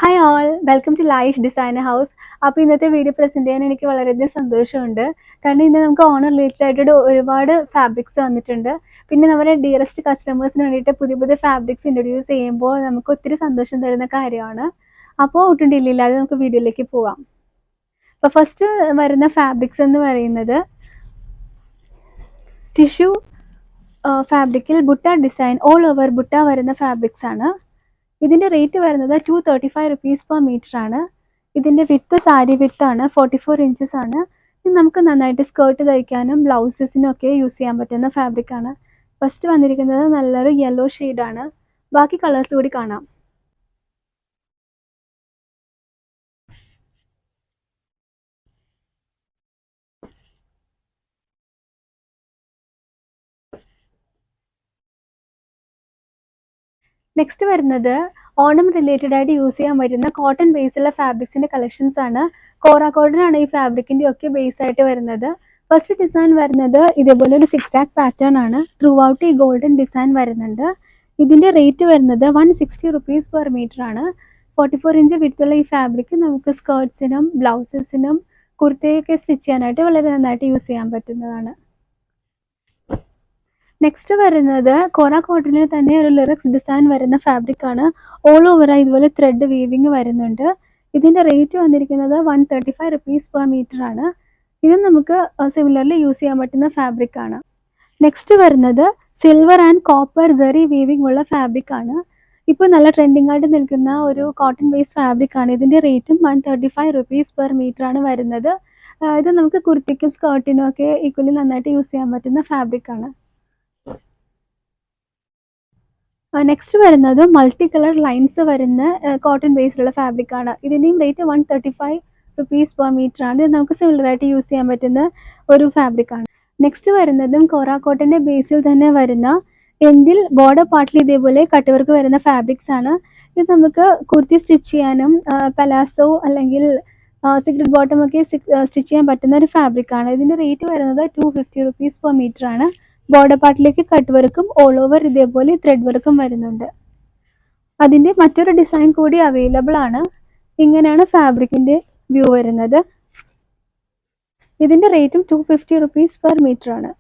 Hi all, welcome to ലൈഷ് designer house. അപ്പോൾ ഇന്നത്തെ വീഡിയോ പ്രസൻറ്റ് ചെയ്യാൻ എനിക്ക് വളരെയധികം സന്തോഷമുണ്ട്. കാരണം ഇന്ന് നമുക്ക് ഓണം റിലേറ്റഡ് ആയിട്ട് ഒരുപാട് ഫാബ്രിക്സ് വന്നിട്ടുണ്ട്. പിന്നെ നമ്മുടെ ഡിയറസ്റ്റ് കസ്റ്റമേഴ്സിന് വേണ്ടിയിട്ട് പുതിയ പുതിയ ഫാബ്രിക്സ് ഇൻട്രൊഡ്യൂസ് ചെയ്യുമ്പോൾ നമുക്ക് ഒത്തിരി സന്തോഷം തരുന്ന കാര്യമാണ്. അപ്പോൾ ഒട്ടും ഡിലേ ഇല്ലാതെ നമുക്ക് വീഡിയോയിലേക്ക് പോവാം. അപ്പോൾ ഫസ്റ്റ് വരുന്ന ഫാബ്രിക്സ് എന്ന് പറയുന്നത് ടിഷ്യൂ ഫാബ്രിക്കിൽ butta design all over butta വരുന്ന ഫാബ്രിക്സ് ആണ്. ഇതിൻ്റെ റേറ്റ് വരുന്നത് 235 റുപ്പീസ് പെർ മീറ്റർ ആണ്. ഇതിൻ്റെ വിത്ത് സാരി വിത്താണ് 44 ഇഞ്ചസ് ആണ്. ഇത് നമുക്ക് നന്നായിട്ട് സ്കേർട്ട് തയ്ക്കാനും ബ്ലൗസസിനും ഒക്കെ യൂസ് ചെയ്യാൻ പറ്റുന്ന ഫാബ്രിക് ആണ്. ഫസ്റ്റ് വന്നിരിക്കുന്നത് നല്ലൊരു യെല്ലോ ഷെയ്ഡാണ്. ബാക്കി കളേഴ്സ് കൂടി കാണാം. നെക്സ്റ്റ് വരുന്നത് ഓണം റിലേറ്റഡ് ആയിട്ട് യൂസ് ചെയ്യാൻ പറ്റുന്ന കോട്ടൺ ബേസുള്ള ഫാബ്രിക്സിൻ്റെ കളക്ഷൻസ് ആണ്. കോറ കോട്ടൺ ആണ് ഈ ഫാബ്രിക്കിൻ്റെ ഒക്കെ ബേസ് ആയിട്ട് വരുന്നത്. ഫസ്റ്റ് ഡിസൈൻ വരുന്നത് ഇതേപോലെ ഒരു സിക്സ് ആക്ക് പാറ്റേൺ ആണ്. ത്രൂ ഔട്ട് ഈ ഗോൾഡൻ ഡിസൈൻ വരുന്നുണ്ട്. ഇതിൻ്റെ റേറ്റ് വരുന്നത് 160 റുപ്പീസ് പെർ മീറ്റർ ആണ്. 44 ഇഞ്ച് വിടുത്തുള്ള ഈ ഫാബ്രിക് നമുക്ക് സ്കേർട്സിനും ബ്ലൗസസിനും കുർത്തയൊക്കെ സ്റ്റിച്ച് ചെയ്യാനായിട്ട് വളരെ നന്നായിട്ട് യൂസ് ചെയ്യാൻ പറ്റുന്നതാണ്. നെക്സ്റ്റ് വരുന്നത് കോറ കോട്ടണിൽ തന്നെ ഒരു ലിറിക്സ് ഡിസൈൻ വരുന്ന ഫാബ്രിക് ആണ്. ഓൾ ഓവറായി ഇതുപോലെ ത്രെഡ് വീവിങ് വരുന്നുണ്ട്. ഇതിൻ്റെ റേറ്റ് വന്നിരിക്കുന്നത് 135 റുപ്പീസ് പെർ മീറ്റർ ആണ്. ഇത് നമുക്ക് സിമിലർലി യൂസ് ചെയ്യാൻ പറ്റുന്ന ഫാബ്രിക് ആണ്. നെക്സ്റ്റ് വരുന്നത് silver and copper Jerry weaving ഉള്ള ഫാബ്രിക് ആണ്. ഇപ്പോൾ നല്ല ട്രെൻഡിങ് ആയിട്ട് നിൽക്കുന്ന ഒരു കോട്ടൺ ബേസ് ഫാബ്രിക് ആണ്. ഇതിൻ്റെ റേറ്റും 135 റുപ്പീസ് പെർ മീറ്റർ ആണ് വരുന്നത്. ഇത് നമുക്ക് കുർത്തിക്കും സ്കേർട്ടിനും ഒക്കെ ഈക്വലി നന്നായിട്ട് യൂസ് ചെയ്യാൻ പറ്റുന്ന ഫാബ്രിക് ആണ്. നെക്സ്റ്റ് വരുന്നത് മൾട്ടി കളർ ലൈൻസ് വരുന്ന കോട്ടൺ ബേസ്ഡുള്ള ഫാബ്രിക് ആണ്. ഇതിൻ്റെയും റേറ്റ് 135 റുപ്പീസ് പെർ മീറ്റർ ആണ്. ഇത് നമുക്ക് സിമിലറായിട്ട് യൂസ് ചെയ്യാൻ പറ്റുന്ന ഒരു ഫാബ്രിക് ആണ്. നെക്സ്റ്റ് വരുന്നതും കോറ കോട്ടൻ്റെ ബേസിൽ തന്നെ വരുന്ന എൻഡിൽ ബോർഡർ പാർട്ടിൽ ഇതേപോലെ കട്ട് വർക്ക് വരുന്ന ഫാബ്രിക്സ് ആണ്. ഇത് നമുക്ക് കുർത്തി സ്റ്റിച്ച് ചെയ്യാനും പലാസോ അല്ലെങ്കിൽ സിഗരറ്റ് ബോട്ടം ഒക്കെ സ്റ്റിച്ച് ചെയ്യാൻ പറ്റുന്ന ഒരു ഫാബ്രിക് ആണ്. ഇതിൻ്റെ റേറ്റ് വരുന്നത് 250 റുപ്പീസ് പെർ മീറ്റർ ആണ്. ബോർഡർ പാർട്ടിലേക്ക് കട്ട് വർക്കും ഓൾ ഓവർ ഇതേപോലെ ത്രെഡ് വർക്കും വരുന്നുണ്ട്. അതിൻ്റെ മറ്റൊരു ഡിസൈൻ കൂടി അവൈലബിൾ ആണ്. ഇങ്ങനെയാണ് ഫാബ്രിക്കിൻ്റെ വ്യൂ വരുന്നത്. ഇതിൻ്റെ റേറ്റും 250 റുപ്പീസ് പെർ മീറ്റർ ആണ്.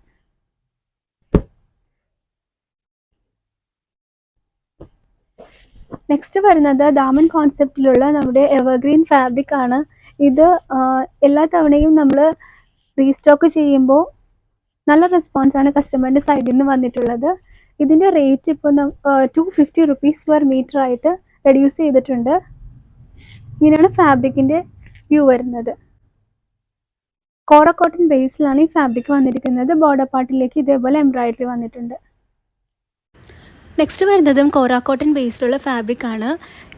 നെക്സ്റ്റ് വരുന്നത് ദാമൻ കോൺസെപ്റ്റിലുള്ള നമ്മുടെ എവർഗ്രീൻ ഫാബ്രിക് ആണ്. ഇത് എല്ലാ തവണയും നമ്മൾ റീസ്റ്റോക്ക് ചെയ്യുമ്പോൾ നല്ല റെസ്പോൺസാണ് കസ്റ്റമറിൻ്റെ സൈഡിൽ നിന്ന് വന്നിട്ടുള്ളത്. ഇതിൻ്റെ റേറ്റ് ഇപ്പോൾ 250 റുപ്പീസ് പെർ മീറ്റർ ആയിട്ട് റെഡ്യൂസ് ചെയ്തിട്ടുണ്ട്. ഇങ്ങനെയാണ് ഫാബ്രിക്കിൻ്റെ വ്യൂ വരുന്നത്. കോറ കോട്ടൺ ബേസിലാണ് ഈ ഫാബ്രിക് വന്നിരിക്കുന്നത്. ബോർഡർ പാർട്ടിലേക്ക് ഇതേപോലെ എംബ്രോയിഡറി വന്നിട്ടുണ്ട്. നെക്സ്റ്റ് വരുന്നതും കോറ കോട്ടൺ ബേസ്ഡുള്ള ഫാബ്രിക് ആണ്.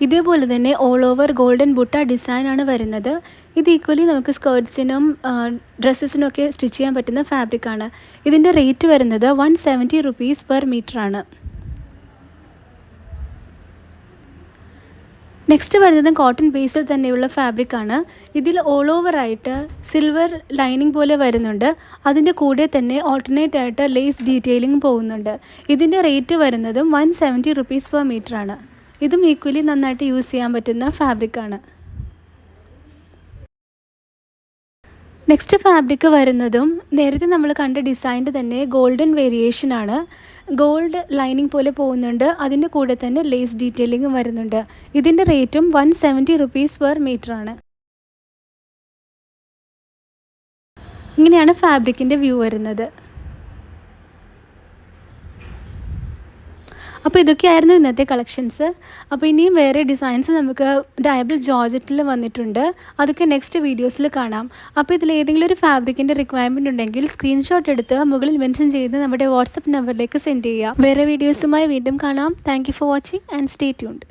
ഇതേപോലെ തന്നെ all over golden butta design ആണ് വരുന്നത്. ഇത് ഈക്വലി നമുക്ക് സ്കേർട്സിനും ഡ്രസ്സസിനും ഒക്കെ സ്റ്റിച്ച് ചെയ്യാൻ പറ്റുന്ന ഫാബ്രിക് ആണ്. ഇതിൻ്റെ റേറ്റ് വരുന്നത് 170 റുപ്പീസ് പെർ മീറ്റർ ആണ്. നെക്സ്റ്റ് വരുന്നത് കോട്ടൺ ബേസിൽ തന്നെയുള്ള ഫാബ്രിക് ആണ്. ഇതിൽ ഓൾ ഓവർ ആയിട്ട് സിൽവർ ലൈനിങ് പോലെ വരുന്നുണ്ട്. അതിൻ്റെ കൂടെ തന്നെ ഓൾട്ടർനേറ്റ് ആയിട്ട് ലേസ് ഡീറ്റെയിലിംഗ് പോകുന്നുണ്ട്. ഇതിൻ്റെ റേറ്റ് വരുന്നതും 170 റുപ്പീസ് പെർ മീറ്റർ ആണ്. ഇതും ഈക്വലി നന്നായിട്ട് യൂസ് ചെയ്യാൻ പറ്റുന്ന ഫാബ്രിക് ആണ്. നെക്സ്റ്റ് ഫാബ്രിക് വരുന്നതും നേരത്തെ നമ്മൾ കണ്ട ഡിസൈൻ്റെ തന്നെ ഗോൾഡൻ വേരിയേഷൻ ആണ്. ഗോൾഡ് ലൈനിങ് പോലെ പോകുന്നുണ്ട്. അതിൻ്റെ കൂടെ തന്നെ ലേസ് ഡീറ്റെയിലിംഗും വരുന്നുണ്ട്. ഇതിൻ്റെ റേറ്റും 170 റുപ്പീസ് പെർ മീറ്റർ ആണ്. ഇങ്ങനെയാണ് ഫാബ്രിക്കിൻ്റെ വ്യൂ വരുന്നത്. അപ്പോൾ ഇതൊക്കെയായിരുന്നു ഇന്നത്തെ കളക്ഷൻസ്. അപ്പോൾ ഇനിയും വേറെ ഡിസൈൻസ് നമുക്ക് ഡയബിൾ ജോർജറ്റിൽ വന്നിട്ടുണ്ട്. അതൊക്കെ നെക്സ്റ്റ് വീഡിയോസിൽ കാണാം. അപ്പോൾ ഇതിൽ ഏതെങ്കിലും ഒരു ഫാബ്രിക്കിൻ്റെ റിക്വയർമെൻറ്റ് ഉണ്ടെങ്കിൽ സ്ക്രീൻഷോട്ട് എടുത്ത് മുകളിൽ മെൻഷൻ ചെയ്ത് നമ്മുടെ വാട്സപ്പ് നമ്പറിലേക്ക് സെൻഡ് ചെയ്യുക. വേറെ വീഡിയോസുമായി വീണ്ടും കാണാം. Thank you for watching and stay tuned.